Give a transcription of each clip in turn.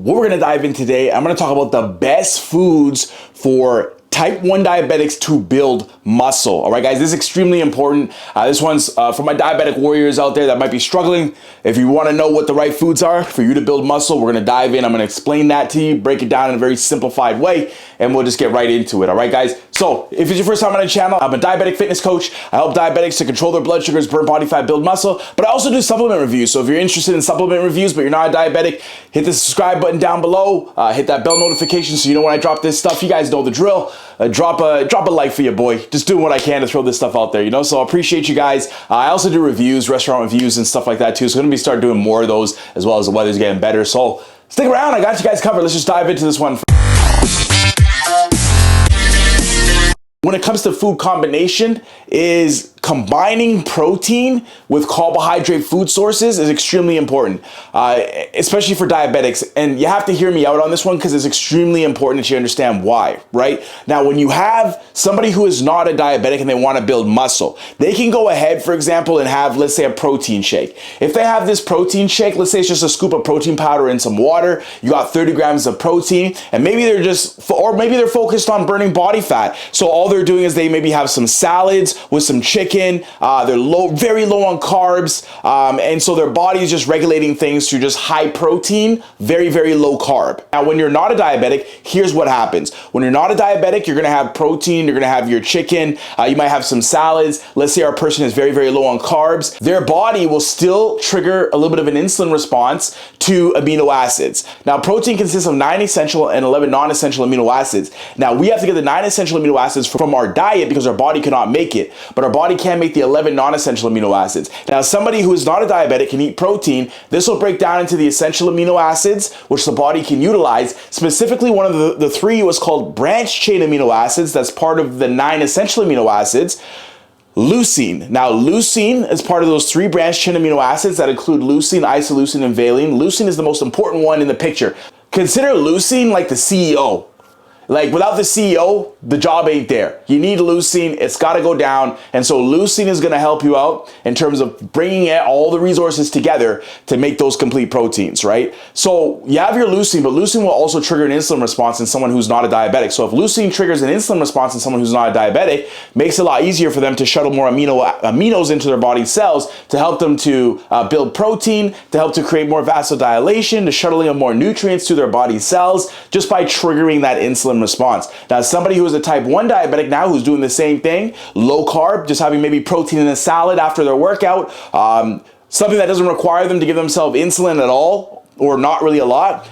what we're gonna dive in today, I'm gonna talk about the best foods for type 1 diabetics to build muscle. All right, guys, this is extremely important. This one's for my diabetic warriors out there that might be struggling. If you want to know what the right foods are for you to build muscle, we're going to dive in. I'm going to explain that to you, break it down in a very simplified way, and we'll just get right into it. All right, guys. So if it's your first time on the channel, I'm a diabetic fitness coach. I help diabetics to control their blood sugars, burn body fat, build muscle, but I also do supplement reviews. So if you're interested in supplement reviews, but you're not a diabetic, hit the subscribe button down below, hit that bell notification so you know when I drop this stuff. You guys know the drill. Drop a like for your boy. Just doing what I can to throw this stuff out there, you know? So I appreciate you guys. I also do reviews, restaurant reviews and stuff like that too. So I'm gonna be start doing more of those as well as the weather's getting better. So stick around, I got you guys covered. Let's just dive into this one. When it comes to food combination, is combining protein with carbohydrate food sources is extremely important, especially for diabetics. And you have to hear me out on this one because it's extremely important that you understand why, right? Now, when you have somebody who is not a diabetic and they want to build muscle, they can go ahead, for example, and have, let's say, a protein shake. If they have this protein shake, let's say it's just a scoop of protein powder and some water, you got 30 grams of protein, and maybe they're just, or maybe they're focused on burning body fat. So all they're doing is they maybe have some salads with some chicken. They're very low on carbs, and so their body is just regulating things through just high protein, very, very low carb. Now, when you're not a diabetic, here's what happens. When you're not a diabetic, you're gonna have protein, you're gonna have your chicken, you might have some salads. Let's say our person is very, very low on carbs. Their body will still trigger a little bit of an insulin response to amino acids. Now, protein consists of 9 essential and 11 non-essential amino acids. Now, we have to get the 9 essential amino acids from our diet because our body cannot make it, but our body can make the 11 non-essential amino acids. Now, somebody who is not a diabetic can eat protein. This will break down into the essential amino acids, which the body can utilize. Specifically, one of the three was called branched chain amino acids. That's part of the 9 essential amino acids. Leucine. Now, leucine is part of those 3 branched chain amino acids that include leucine, isoleucine, and valine. Leucine is the most important one in the picture. Consider leucine like the CEO. Like, without the CEO, the job ain't there. You need leucine, it's gotta go down. And so leucine is gonna help you out in terms of bringing all the resources together to make those complete proteins, right? So you have your leucine, but leucine will also trigger an insulin response in someone who's not a diabetic. So if leucine triggers an insulin response in someone who's not a diabetic, makes it a lot easier for them to shuttle more aminos into their body cells to help them to build protein, to help to create more vasodilation, to shuttling of more nutrients to their body cells, just by triggering that insulin response. Now, somebody who is a type 1 diabetic now who's doing the same thing, low carb, just having maybe protein in a salad after their workout, something that doesn't require them to give themselves insulin at all, or not really a lot,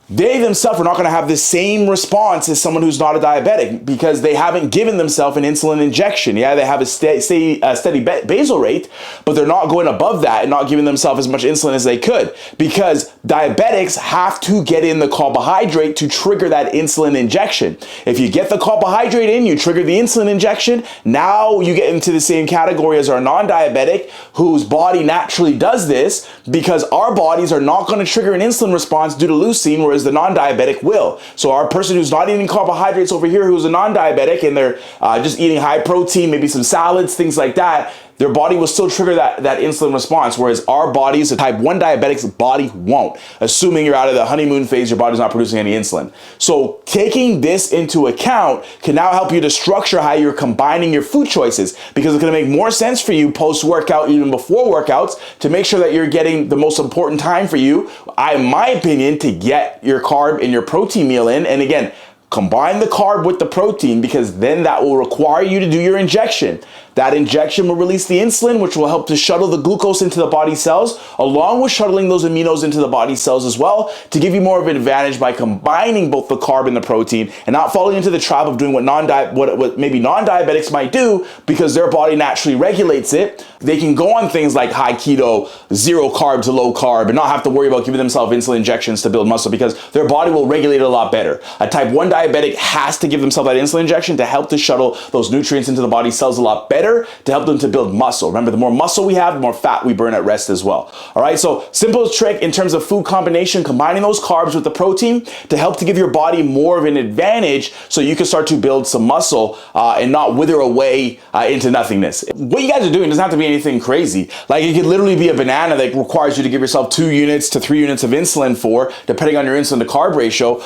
they themselves are not going to have the same response as someone who's not a diabetic because they haven't given themselves an insulin injection. Yeah, they have a steady basal rate, but they're not going above that and not giving themselves as much insulin as they could because diabetics have to get in the carbohydrate to trigger that insulin injection. If you get the carbohydrate in, you trigger the insulin injection, now you get into the same category as our non-diabetic whose body naturally does this because our bodies are not going to trigger an insulin response due to leucine, whereas the non-diabetic will. So our person who's not eating carbohydrates over here, who's a non-diabetic, and they're just eating high protein, maybe some salads, things like that, their body will still trigger that insulin response, whereas our bodies, the type 1 diabetic's body won't. Assuming you're out of the honeymoon phase, your body's not producing any insulin. So taking this into account can now help you to structure how you're combining your food choices because it's gonna make more sense for you post-workout, even before workouts, to make sure that you're getting the most important time for you, in my opinion, to get your carb and your protein meal in. And again, combine the carb with the protein because then that will require you to do your injection. That injection will release the insulin, which will help to shuttle the glucose into the body cells, along with shuttling those aminos into the body cells as well, to give you more of an advantage by combining both the carb and the protein and not falling into the trap of doing what maybe non-diabetics might do because their body naturally regulates it. They can go on things like high keto, 0 carb to low carb, and not have to worry about giving themselves insulin injections to build muscle because their body will regulate it a lot better. A type 1 diabetic has to give themselves that insulin injection to help to shuttle those nutrients into the body cells a lot better better to help them to build muscle. Remember, the more muscle we have, the more fat we burn at rest as well. All right, so simple trick in terms of food combination, combining those carbs with the protein to help to give your body more of an advantage so you can start to build some muscle and not wither away into nothingness. What you guys are doing doesn't have to be anything crazy. Like, it could literally be a banana that requires you to give yourself 2 units to 3 units of insulin for, depending on your insulin to carb ratio,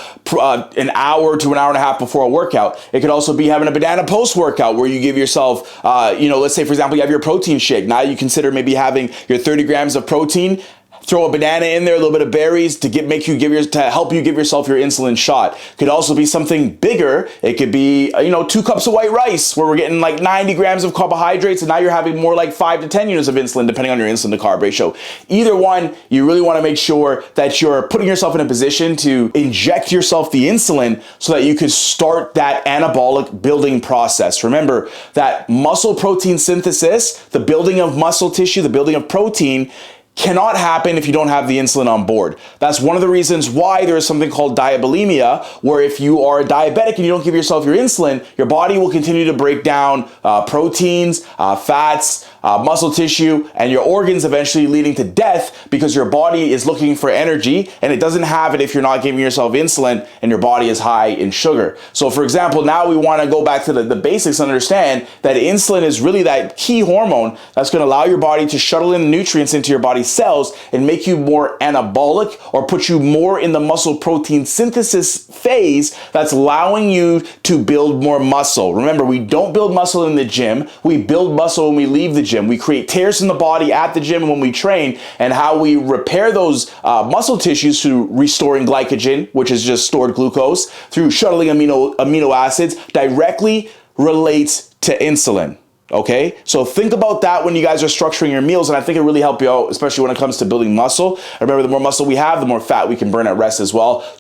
an hour to an hour and a half before a workout. It could also be having a banana post-workout where you give yourself, let's say, for example, you have your protein shake. Now you consider maybe having your 30 grams of protein, throw a banana in there, a little bit of berries to help you give yourself your insulin shot. Could also be something bigger. It could be 2 cups of white rice where we're getting like 90 grams of carbohydrates, and now you're having more like 5 to 10 units of insulin depending on your insulin to carb ratio. Either one, you really want to make sure that you're putting yourself in a position to inject yourself the insulin so that you could start that anabolic building process. Remember that muscle protein synthesis, the building of muscle tissue, the building of protein, cannot happen if you don't have the insulin on board. That's one of the reasons why there is something called diabulimia, where if you are a diabetic and you don't give yourself your insulin, your body will continue to break down proteins, fats, muscle tissue, and your organs, eventually leading to death because your body is looking for energy and it doesn't have it if you're not giving yourself insulin and your body is high in sugar. So for example, now we want to go back to the basics and understand that insulin is really that key hormone that's going to allow your body to shuttle in nutrients into your body's cells and make you more anabolic, or put you more in the muscle protein synthesis phase that's allowing you to build more muscle. Remember, we don't build muscle in the gym. We build muscle when we leave the gym. We create tears in the body at the gym when we train, and how we repair those muscle tissues through restoring glycogen, which is just stored glucose, through shuttling amino acids, directly relates to insulin. Okay, so think about that when you guys are structuring your meals, and I think it really helps you out, especially when it comes to building muscle. Remember, the more muscle we have, the more fat we can burn at rest as well.